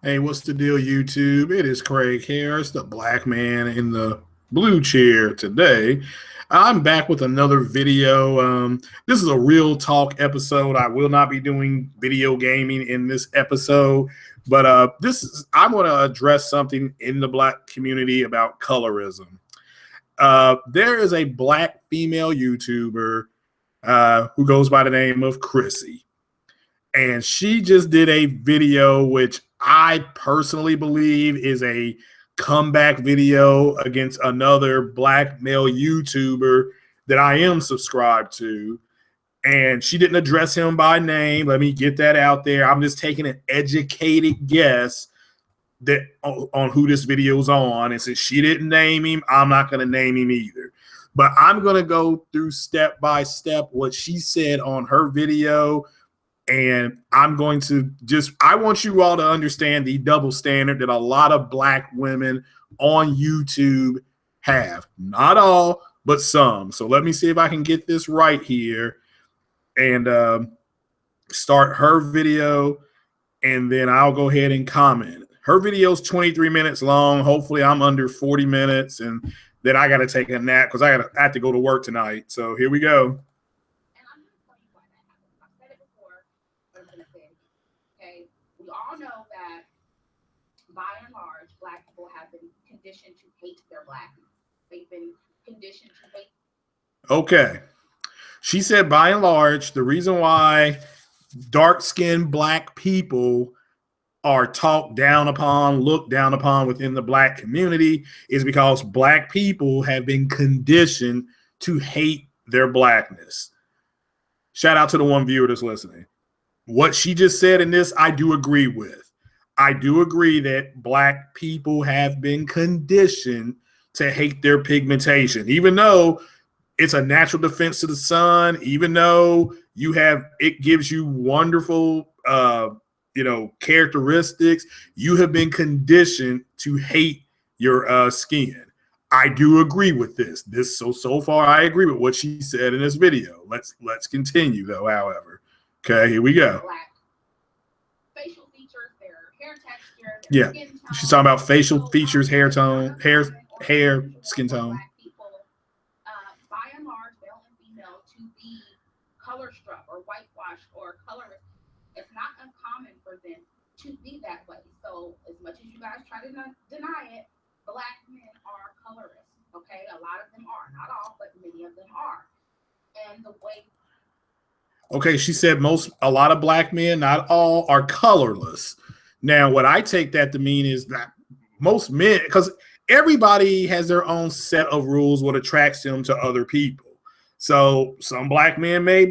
Hey, what's the deal, YouTube? It is Craig Harris, the black man in the blue chair today. I'm back with another video. This is a real talk episode. I will not be doing video gaming in this episode, but I'm going to address something in the black community about colorism. There is a black female YouTuber who goes by the name of Chrissy. And she just did a video which I personally believe is a comeback video against another black male YouTuber that I am subscribed to. And she didn't address him by name. Let me get that out there. I'm just taking an educated guess that on who this video is on. And since she didn't name him, I'm not going to name him either. But I'm going to go through step by step what she said on her video. And I'm going to I want you all to understand the double standard that a lot of black women on YouTube have. Not all, but some. So let me see if I can get this right here and start her video, and then I'll go ahead and comment. Her video is 23 minutes long. Hopefully I'm under 40 minutes, and then I got to take a nap because I have to go to work tonight. So here we go. All know that by and large, black people have been conditioned to hate their blackness. They've been conditioned to hate. Okay. She said by and large, the reason why dark-skinned black people are talked down upon, looked down upon within the black community is because black people have been conditioned to hate their blackness. Shout out to the one viewer that's listening. What she just said in this, I do agree with. I do agree that black people have been conditioned to hate their pigmentation, even though it's a natural defense to the sun, even though it gives you wonderful, characteristics. You have been conditioned to hate your skin. I do agree with this. So far, I agree with what she said in this video. Let's continue though. However. Okay, here we go. Black facial features, their hair texture, their skin tone. She's talking about facial features, hair tone, hair, skin tone. Black people, by and large, male and female, to be color struck or whitewashed or colorist, it's not uncommon for them to be that way. So as much as you guys try to deny it, black men are colorists. Okay, a lot of them are, not all, but many of them are. And the way. Okay, she said a lot of black men, not all, are colorless. Now, what I take that to mean is that most men, because everybody has their own set of rules, what attracts them to other people. So some black men may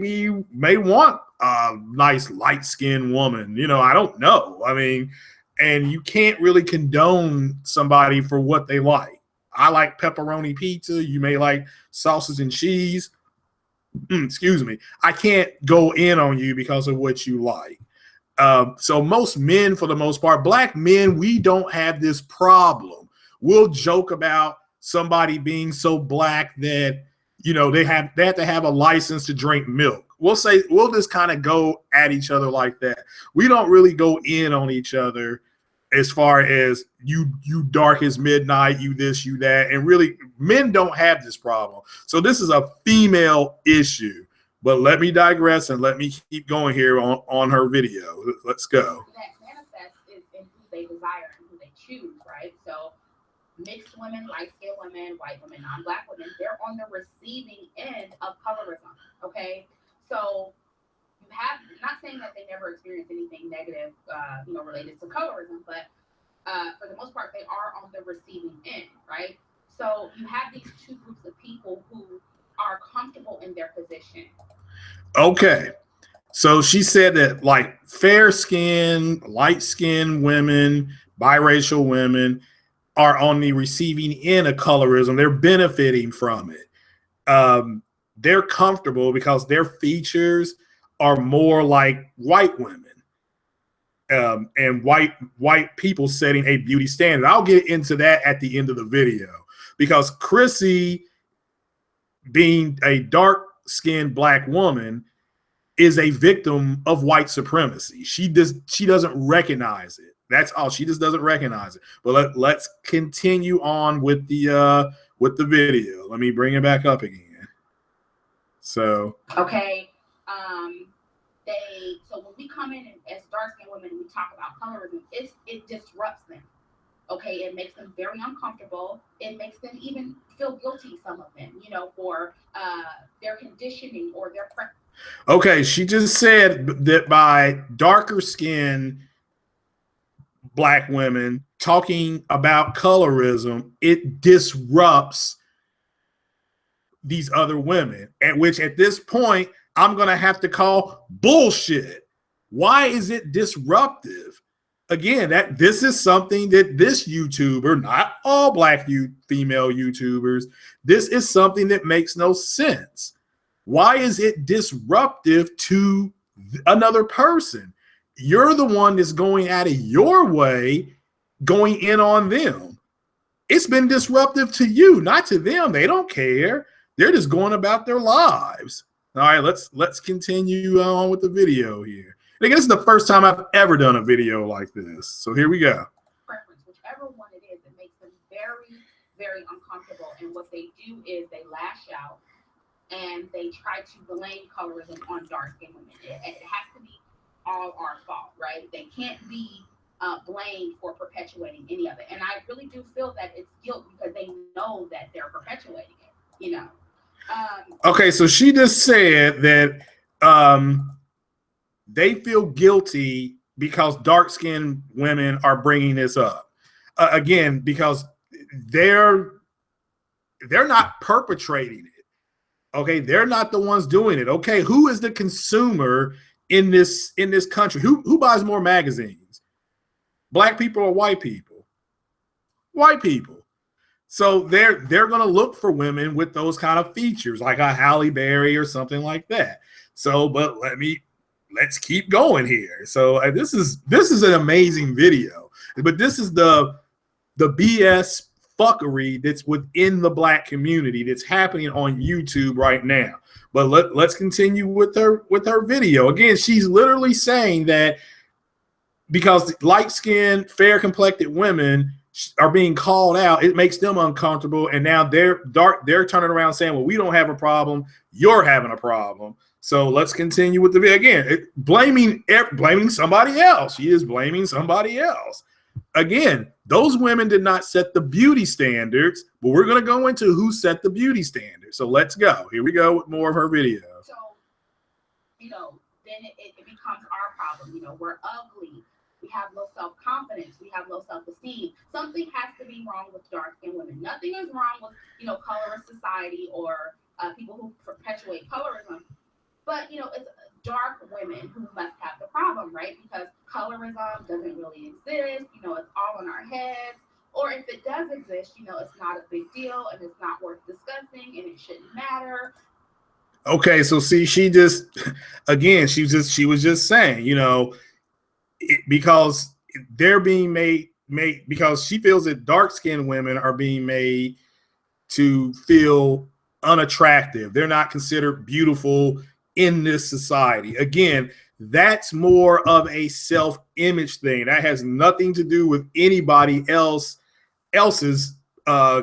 want a nice light-skinned woman. I don't know. I mean, and you can't really condone somebody for what they like. I like pepperoni pizza. You may like sausage and cheese. Excuse me. I can't go in on you because of what you like. So most men, for the most part, black men, we don't have this problem. We'll joke about somebody being so black that, they have to have a license to drink milk. We'll just kind of go at each other like that. We don't really go in on each other as far as you dark as midnight, you this, you that. And really, men don't have this problem. So this is a female issue. But let me digress and let me keep going here on her video. Let's go. That manifests is in who they desire and who they choose, right? So mixed women, light-skinned women, white women, non-black women, they're on the receiving end of colorism, okay? So not saying that they never experienced anything negative, related to colorism, but for the most part, they are on the receiving end, right? So you have these two groups of people who are comfortable in their position. Okay. So she said that like fair skin, light skinned women, biracial women are on the receiving end of colorism. They're benefiting from it. They're comfortable because their features are more like white women and white people setting a beauty standard. I'll get into that at the end of the video because Chrissy, being a dark-skinned black woman, is a victim of white supremacy. She doesn't recognize it. That's all. She just doesn't recognize it. But let's continue on with the video. Let me bring it back up again. So okay, so when we come in as dark skinned women and we talk about colorism, it disrupts them. Okay, it makes them very uncomfortable. It makes them even feel guilty, some of them, for their conditioning or their preference. Okay, she just said that by darker skin black women talking about colorism, it disrupts these other women, at which at this point, I'm going to have to call bullshit. Why is it disruptive? Again, that this is something that this YouTuber, not all black female YouTubers, this is something that makes no sense. Why is it disruptive to another person? You're the one that's going out of your way, going in on them. It's been disruptive to you, not to them. They don't care. They're just going about their lives. All right, let's continue on with the video here. And again, this is the first time I've ever done a video like this. So here we go. Preference, whichever one it is, it makes them very, very uncomfortable. And what they do is they lash out and they try to blame colorism on dark-skinned women. It has to be all our fault, right? They can't be blamed for perpetuating any of it. And I really do feel that it's guilt because they know that they're perpetuating it, Okay, so she just said that they feel guilty because dark-skinned women are bringing this up. Again, because they're not perpetrating it. Okay, they're not the ones doing it. Okay, who is the consumer in this country? Who buys more magazines? Black people or white people? White people. So they're going to look for women with those kind of features, like a Halle Berry or something like that. So, but let's keep going here. So this is an amazing video, but this is the BS fuckery that's within the black community that's happening on YouTube right now. But let's continue with her video. Again, she's literally saying that because light-skinned, fair-complected women are being called out, it makes them uncomfortable, and now they're turning around saying, well, we don't have a problem, you're having a problem. So let's continue with the video. Again, blaming somebody else. She is blaming somebody else. Again, those women did not set the beauty standards, but we're going to go into who set the beauty standards. So let's go. Here we go with more of her video. So, then it becomes our problem. We're ugly. We have low self-confidence. We have low self-esteem. Something has to be wrong with dark-skinned women. Nothing is wrong with, colorist society or people who perpetuate colorism. But, it's dark women who must have the problem, right? Because colorism doesn't really exist. It's all in our heads. Or if it does exist, it's not a big deal and it's not worth discussing and it shouldn't matter. Okay, so see, she was just saying, because they're being made because she feels that dark-skinned women are being made to feel unattractive. They're not considered beautiful in this society. Again, that's more of a self-image thing. That has nothing to do with anybody else's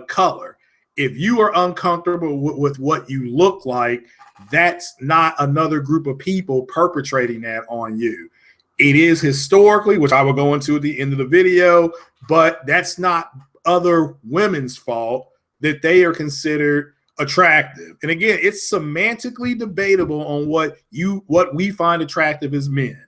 color. If you are uncomfortable with what you look like, that's not another group of people perpetrating that on you. It is historically, which I will go into at the end of the video, but that's not other women's fault that they are considered attractive. And again, it's semantically debatable on what we find attractive as men.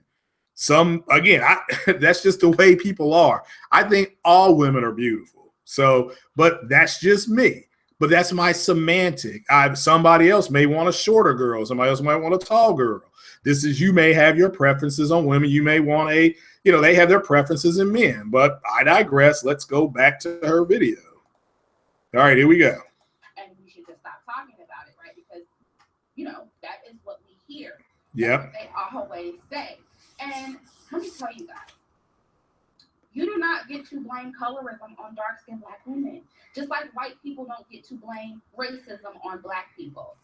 That's just the way people are. I think all women are beautiful. So, but that's just me. But that's my semantic. Somebody else may want a shorter girl. Somebody else might want a tall girl. You may have your preferences on women. You may want they have their preferences in men. But I digress. Let's go back to her video. All right, here we go. And we should just stop talking about it, right? Because, that is what we hear. Yep. They always say. And let me tell you guys, you do not get to blame colorism on dark-skinned black women. Just like white people don't get to blame racism on black people.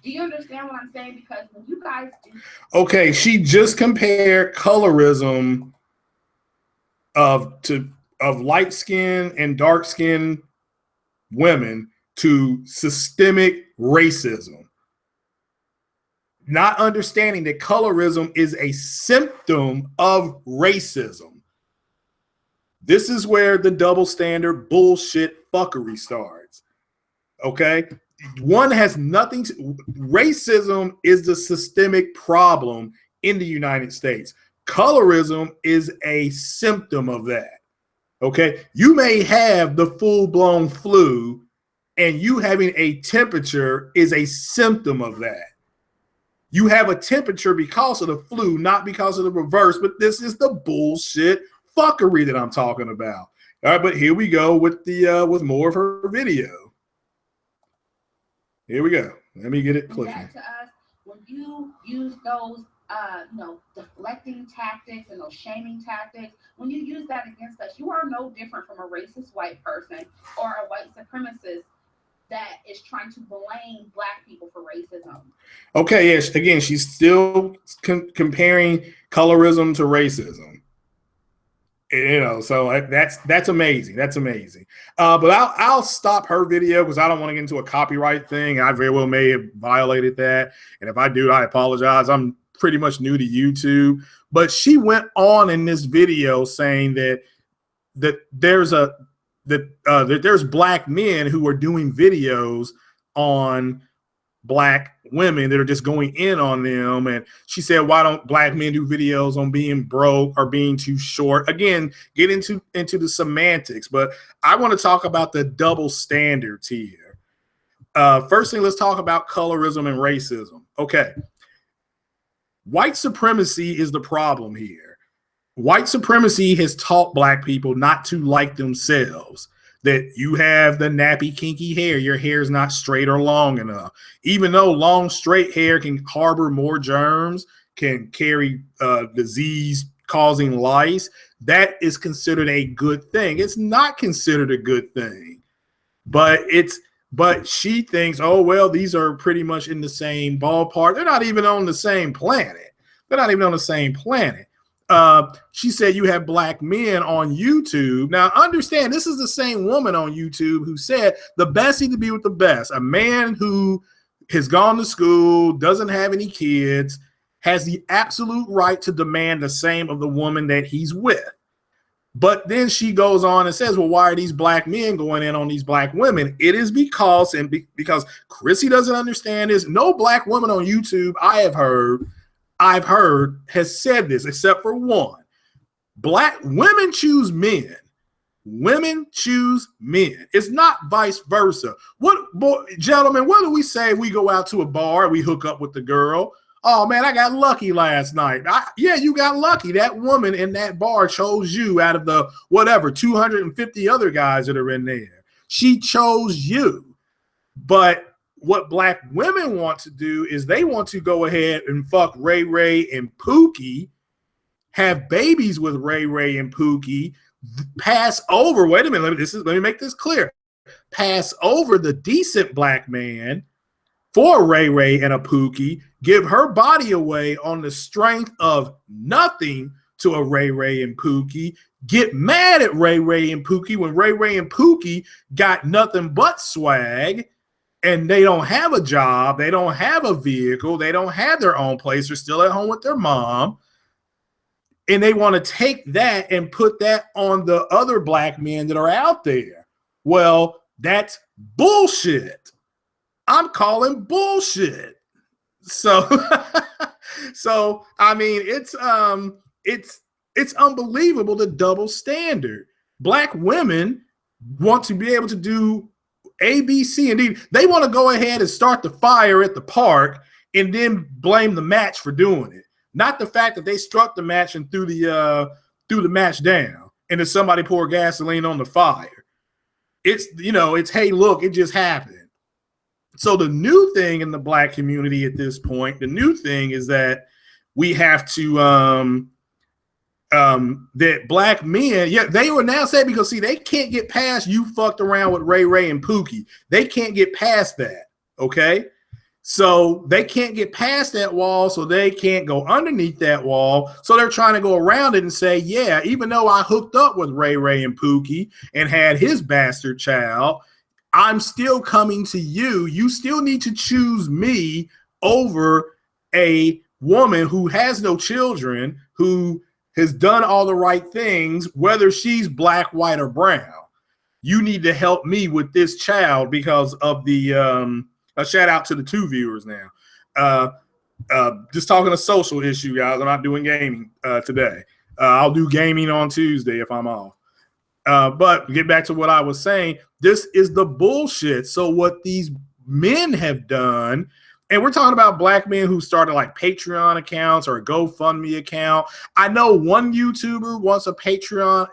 Do you understand what I'm saying? Because when you guys do, Okay, she just compared colorism of light skin and dark skin women to systemic racism, not understanding that colorism is a symptom of racism. This is where the double standard bullshit fuckery starts. Okay? One has nothing to, racism is the systemic problem in the United States. Colorism is a symptom of that. Okay? You may have the full-blown flu, and you having a temperature is a symptom of that. You have a temperature because of the flu, not because of the reverse, but this is the bullshit fuckery that I'm talking about. All right, but here we go with the with more of her video. Here we go. Let me get it clicking. Back to us, when you use those deflecting tactics and those shaming tactics, when you use that against us, you are no different from a racist white person or a white supremacist that is trying to blame Black people for racism. Okay, yes. Again, she's still comparing colorism to racism. You know, so that's amazing. That's amazing. But I'll stop her video because I don't want to get into a copyright thing. I very well may have violated that, and if I do, I apologize. I'm pretty much new to YouTube, but she went on in this video saying that there's Black men who are doing videos on Black women that are just going in on them. And she said, why don't Black men do videos on being broke or being too short? Again, get into the semantics, but I want to talk about the double standards here. First thing, let's talk about colorism and racism. Okay. White supremacy is the problem here. White supremacy has taught Black people not to like themselves. That you have the nappy, kinky hair. Your hair is not straight or long enough. Even though long, straight hair can harbor more germs, can carry disease-causing lice, that is considered a good thing. It's not considered a good thing. But she thinks, oh, well, these are pretty much in the same ballpark. They're not even on the same planet. They're not even on the same planet. She said you have Black men on YouTube. Now, understand, this is the same woman on YouTube who said the best need to be with the best. A man who has gone to school, doesn't have any kids, has the absolute right to demand the same of the woman that he's with. But then she goes on and says, well, why are these Black men going in on these Black women? It is because Chrissy doesn't understand this. No Black woman on YouTube I've heard has said this, except for one. Black women choose men. Women choose men. It's not vice versa. Gentlemen, what do we say if we go out to a bar, we hook up with the girl? Oh, man, I got lucky last night. Yeah, you got lucky. That woman in that bar chose you out of the, 250 other guys that are in there. She chose you. But what Black women want to do is they want to go ahead and fuck Ray Ray and Pookie, have babies with Ray Ray and Pookie, pass over, wait a minute, let me make this clear, pass over the decent Black man for Ray Ray and a Pookie, give her body away on the strength of nothing to a Ray Ray and Pookie, get mad at Ray Ray and Pookie when Ray Ray and Pookie got nothing but swag, and they don't have a job, they don't have a vehicle, they don't have their own place, they're still at home with their mom, and they want to take that and put that on the other Black men that are out there. Well, that's bullshit. I'm calling bullshit. So, I mean, it's unbelievable, the double standard. Black women want to be able to do A, B, C, and D. They want to go ahead and start the fire at the park and then blame the match for doing it. Not the fact that they struck the match and threw the match down and then somebody poured gasoline on the fire. It's, hey, look, it just happened. So the new thing in the Black community at this point, the new thing is that we have to that Black men, they were now saying, because see, they can't get past you fucked around with Ray Ray and Pookie. They can't get past that. Okay. So they can't get past that wall, so they can't go underneath that wall. So they're trying to go around it and say, yeah, even though I hooked up with Ray Ray and Pookie and had his bastard child, I'm still coming to you. You still need to choose me over a woman who has no children, who has done all the right things, whether she's black, white, or brown. You need to help me with this child because of the a shout out to the 2 viewers now. Just talking a social issue, guys. I'm not doing gaming today. I'll do gaming on Tuesday if I'm off. But get back to what I was saying. This is the bullshit. So what these men have done, and we're talking about black men who started like Patreon accounts or a GoFundMe account. I know one YouTuber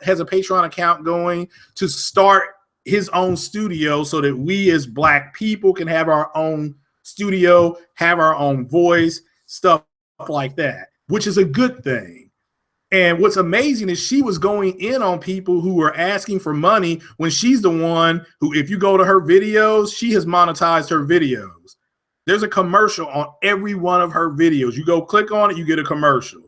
has a Patreon account going to start his own studio so that we as black people can have our own studio, have our own voice, stuff like that, which is a good thing. And what's amazing is she was going in on people who were asking for money when she's the one who, if you go to her videos, she has monetized her videos. There's a commercial on every one of her videos. You go click on it, you get a commercial.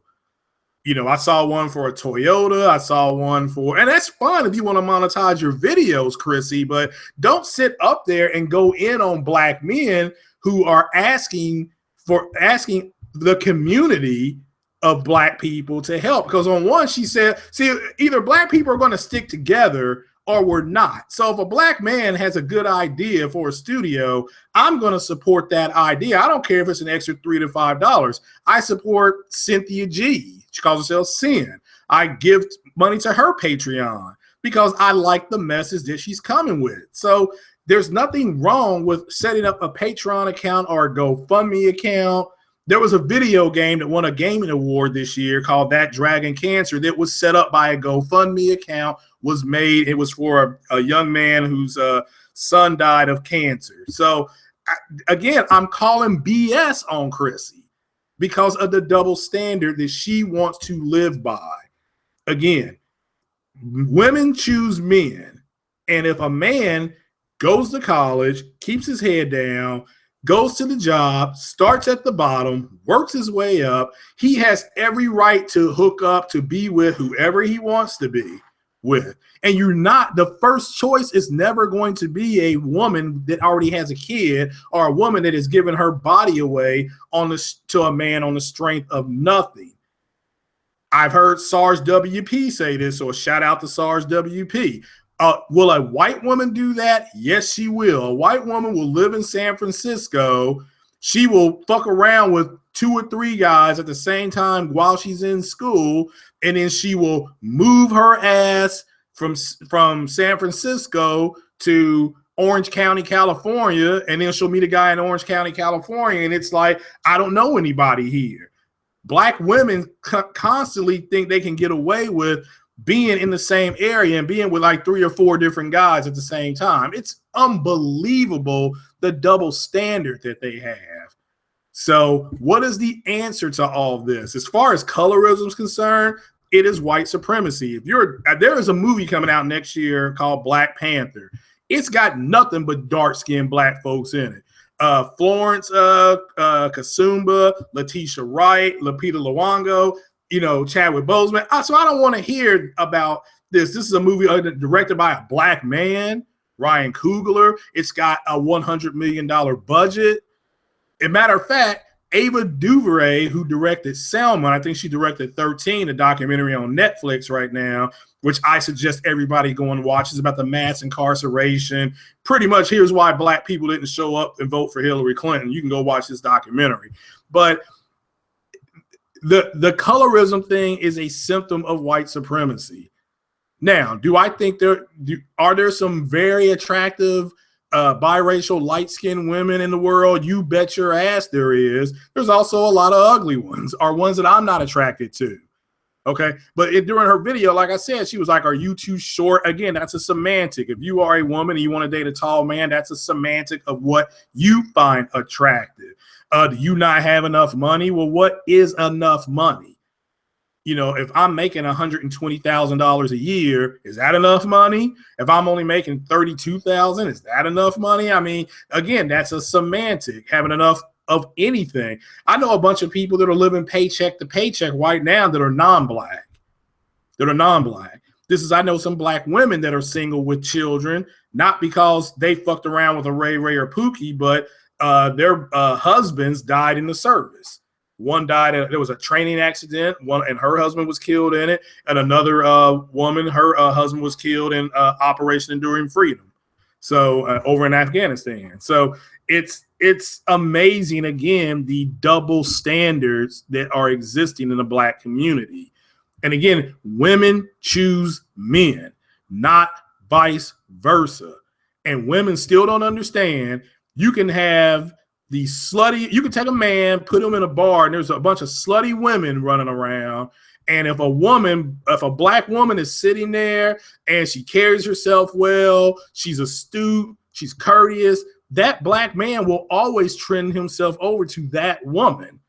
You know, I saw one for a Toyota. I saw one for, and that's fine if you want to monetize your videos, Chrissy, but don't sit up there and go in on black men who are asking the community of black people to help. Because on one, she said, see, either black people are going to stick together or we're not. So if a black man has a good idea for a studio, I'm going to support that idea. I don't care if it's an extra $3 to $5. I support Cynthia G. She calls herself Sin. I give money to her Patreon because I like the message that she's coming with. So there's nothing wrong with setting up a Patreon account or a GoFundMe account. There was a video game that won a gaming award this year called That Dragon Cancer that was set up by a GoFundMe account, was made. It was for a young man whose son died of cancer. So again, I'm calling BS on Chrissy because of the double standard that she wants to live by. Again, women choose men. And if a man goes to college, keeps his head down, goes to the job, starts at the bottom, works his way up, he has every right to hook up, to be with whoever he wants to be with. And you're not, the first choice is never going to be a woman that already has a kid or a woman that has given her body away to a man on the strength of nothing. I've heard SARS WP say this, so a shout out to SARS WP. Will a white woman do that? Yes, she will. A white woman will live in San Francisco. She will fuck around with 2 or 3 guys at the same time while she's in school, and then she will move her ass from San Francisco to Orange County, California, and then she'll meet a guy in Orange County, California, and it's like, I don't know anybody here. Black women constantly think they can get away with being in the same area and being with like 3 or 4 different guys at the same time. It's unbelievable the double standard that they have. So what is the answer to all of this? As far as colorism is concerned, it is white supremacy. There is a movie coming out next year called Black Panther. It's got nothing but dark-skinned black folks in it. Florence Kasumba, Letitia Wright, Lupita Nyong'o, Chadwick Boseman. So I don't want to hear about this. This is a movie directed by a black man, Ryan Coogler. It's got a $100 million budget. As a matter of fact, Ava DuVernay, who directed Selma, I think she directed 13, a documentary on Netflix right now, which I suggest everybody go and watch. It's about the mass incarceration. Pretty much here's why black people didn't show up and vote for Hillary Clinton. You can go watch this documentary. But the colorism thing is a symptom of white supremacy. Now, do I think are there some very attractive biracial light-skinned women in the world? You bet your ass there is. There's also a lot of ugly ones, or ones that I'm not attracted to. Okay, but during her video, like I said, she was like, are you too short? Again, that's a semantic. If you are a woman and you want to date a tall man, that's a semantic of what you find attractive. Do you not have enough money? Well, what is enough money? If I'm making $120,000 a year, is that enough money? If I'm only making $32,000, is that enough money? I mean, again, that's a semantic. Having enough of anything. I know a bunch of people that are living paycheck to paycheck right now that are non-black. I know some black women that are single with children, not because they fucked around with a Ray Ray or Pookie, but their husbands died in the service. One died, there was a training accident, and her husband was killed in it. And another woman, her husband was killed in Operation Enduring Freedom. So over in Afghanistan. So it's amazing, again, the double standards that are existing in the black community. And again, women choose men, not vice versa. And women still don't understand. You can have the slutty, you can take a man, put him in a bar, and there's a bunch of slutty women running around. And if a black woman is sitting there and she carries herself well, she's astute, she's courteous, that black man will always trend himself over to that woman.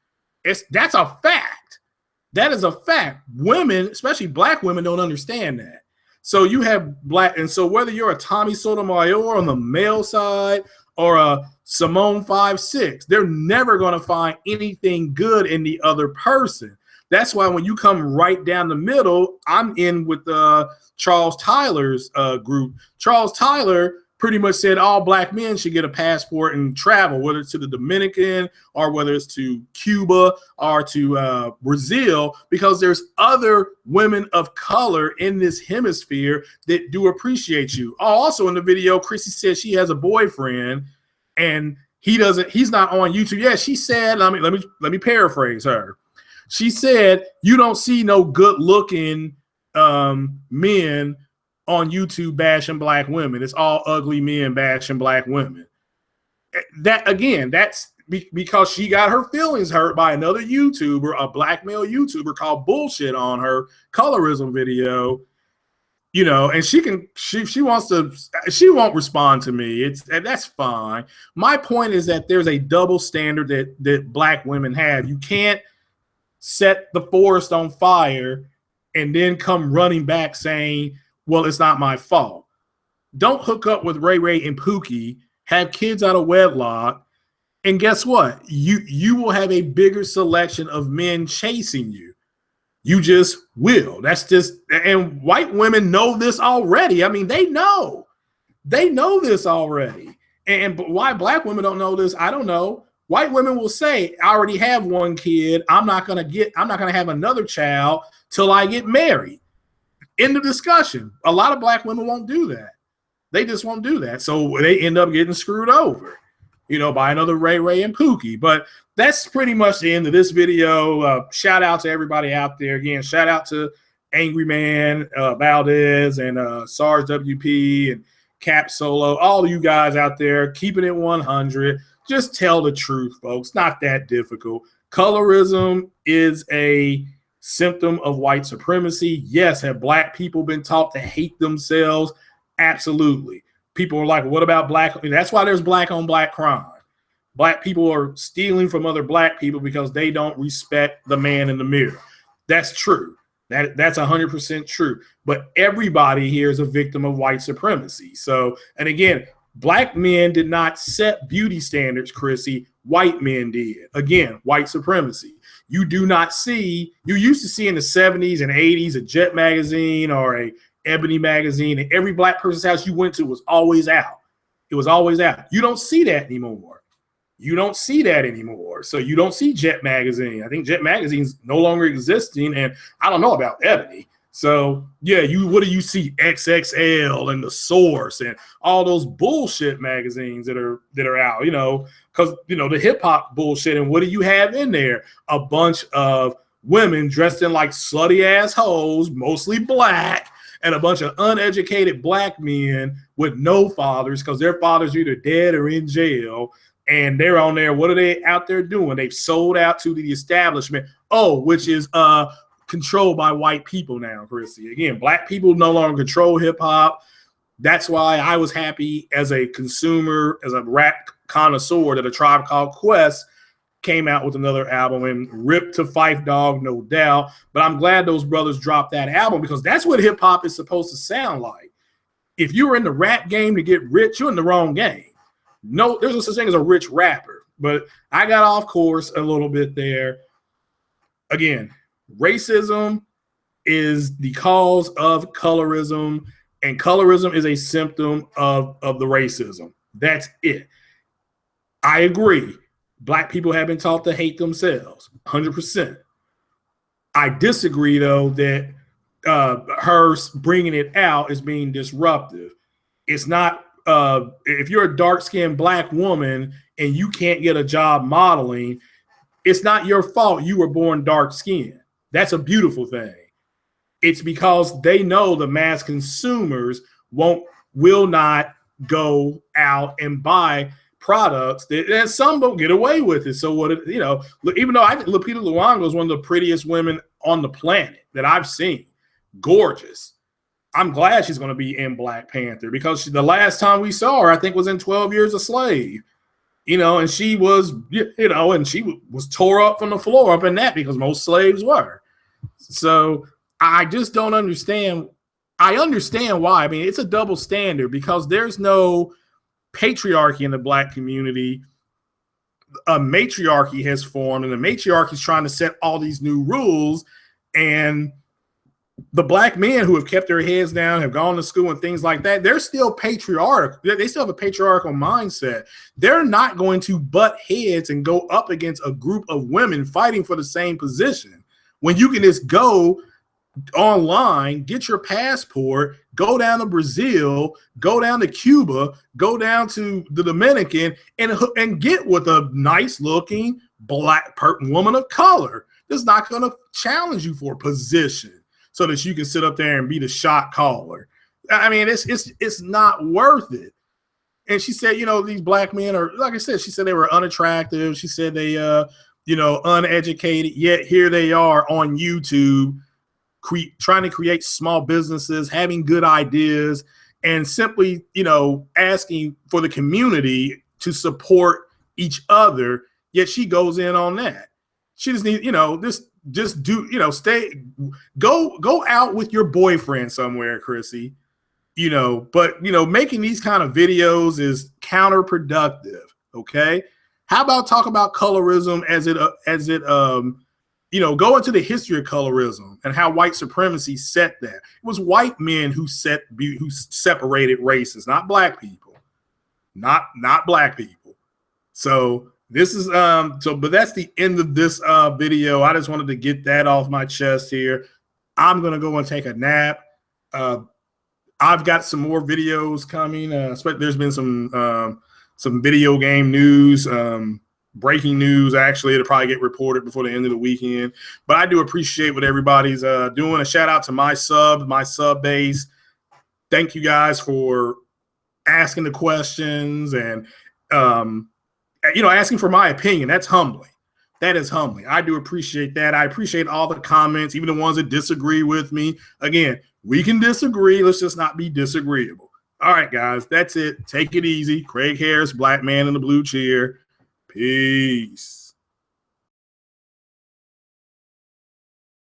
That's a fact. That is a fact. Women, especially black women, don't understand that. So you have black, and so whether you're a Tommy Sotomayor on the male side or a Simone 5'6", they're never going to find anything good in the other person. That's why when you come right down the middle, I'm in with Charles Tyler's group. Charles Tyler pretty much said all black men should get a passport and travel, whether it's to the Dominican or whether it's to Cuba or to Brazil, because there's other women of color in this hemisphere that do appreciate you. Oh, also in the video, Chrissy said she has a boyfriend and he's not on YouTube. Yeah, she said, let me paraphrase her. She said, you don't see no good looking men on YouTube bashing black women. It's all ugly men bashing black women. That, again, that's because she got her feelings hurt by another YouTuber, a black male YouTuber, called bullshit on her colorism video, you know, and she won't respond to me. That's fine. My point is that there's a double standard that black women have. You can't set the forest on fire and then come running back saying, well, it's not my fault. Don't hook up with Ray Ray and Pookie, have kids out of wedlock, and guess what? You will have a bigger selection of men chasing you. You just will. That's just, and white women know this already. I mean, they know this already. But why black women don't know this, I don't know. White women will say, I already have one kid. I'm not gonna have another child till I get married. End of discussion. A lot of black women won't do that. They just won't do that. So they end up getting screwed over, you know, by another Ray Ray and Pookie. But that's pretty much the end of this video. Shout out to everybody out there. Again, shout out to Angry Man Valdez and SARS WP and Cap Solo. All of you guys out there keeping it 100. Just tell the truth, folks. Not that difficult. Colorism is a symptom of white supremacy. Yes, have black people been taught to hate themselves? Absolutely. People are like, what about black? That's why there's black on black crime. Black people are stealing from other black people because they don't respect the man in the mirror. That's true. That's 100% true. But everybody here is a victim of white supremacy. So, and again, black men did not set beauty standards, Chrissy. White men did. Again, white supremacy. You do not see, you used to see in the 70s and 80s a Jet magazine or a Ebony magazine, and every black person's house you went to was always out. It was always out. You don't see that anymore. So you don't see Jet magazine. I think Jet magazine's no longer existing, and I don't know about Ebony. So yeah, what do you see? XXL and The Source and all those bullshit magazines that are out, you know, because, you know, the hip hop bullshit. And what do you have in there? A bunch of women dressed in like slutty ass hoes, mostly black, and a bunch of uneducated black men with no fathers because their fathers are either dead or in jail. And they're on there. What are they out there doing? They've sold out to the establishment. Oh, which is controlled by white people now, Chrissy. Again, black people no longer control hip hop. That's why I was happy as a consumer, as a rap connoisseur, that A Tribe Called Quest came out with another album, and ripped to Phife Dawg, no doubt. But I'm glad those brothers dropped that album because that's what hip hop is supposed to sound like. If you're in the rap game to get rich, you're in the wrong game. No, there's no such thing as a rich rapper. But I got off course a little bit there. Again, racism is the cause of colorism, and colorism is a symptom of the racism. That's it. I agree. Black people have been taught to hate themselves, 100%. I disagree, though, that her bringing it out is being disruptive. It's not, if you're a dark-skinned Black woman and you can't get a job modeling, it's not your fault you were born dark-skinned. That's a beautiful thing. It's because they know the mass consumers will not go out and buy products and some don't get away with it. So what, even though I think Lupita Nyong'o is one of the prettiest women on the planet that I've seen, gorgeous. I'm glad she's going to be in Black Panther because the last time we saw her, I think, was in 12 Years a Slave. And she was, and she was tore up from the floor up in that because most slaves were. So I just don't understand. I understand why. I mean, it's a double standard because there's no patriarchy in the Black community. A matriarchy has formed, and the matriarchy is trying to set all these new rules. And the Black men who have kept their heads down, have gone to school and things like that, they're still patriarchal. They still have a patriarchal mindset. They're not going to butt heads and go up against a group of women fighting for the same position when you can just go online, get your passport, go down to Brazil, go down to Cuba, go down to the Dominican, and get with a nice looking Black woman of color that's not going to challenge you for a position so that you can sit up there and be the shot caller. I mean, it's not worth it. And she said, these Black men are, like I said, she said they were unattractive. She said they, uneducated, yet here they are on YouTube trying to create small businesses, having good ideas, and simply, asking for the community to support each other. Yet she goes in on that. She just needs, go out with your boyfriend somewhere, Chrissy, but making these kind of videos is counterproductive. Okay. How about talk about colorism as it go into the history of colorism and how white supremacy set that. It was white men who separated races, not Black people, not Black people. So this is but that's the end of this video. I just wanted to get that off my chest here. I'm gonna go and take a nap. I've got some more videos coming. There's been some video game news. Breaking news, actually, it'll probably get reported before the end of the weekend. But I do appreciate what everybody's doing. A shout out to my sub base. Thank you guys for asking the questions and asking for my opinion. That's humbling. That is humbling. I do appreciate that. I appreciate all the comments, even the ones that disagree with me. Again, we can disagree. Let's just not be disagreeable. All right, guys, that's it. Take it easy. Craig Harris, Black Man in the Blue Chair. Peace.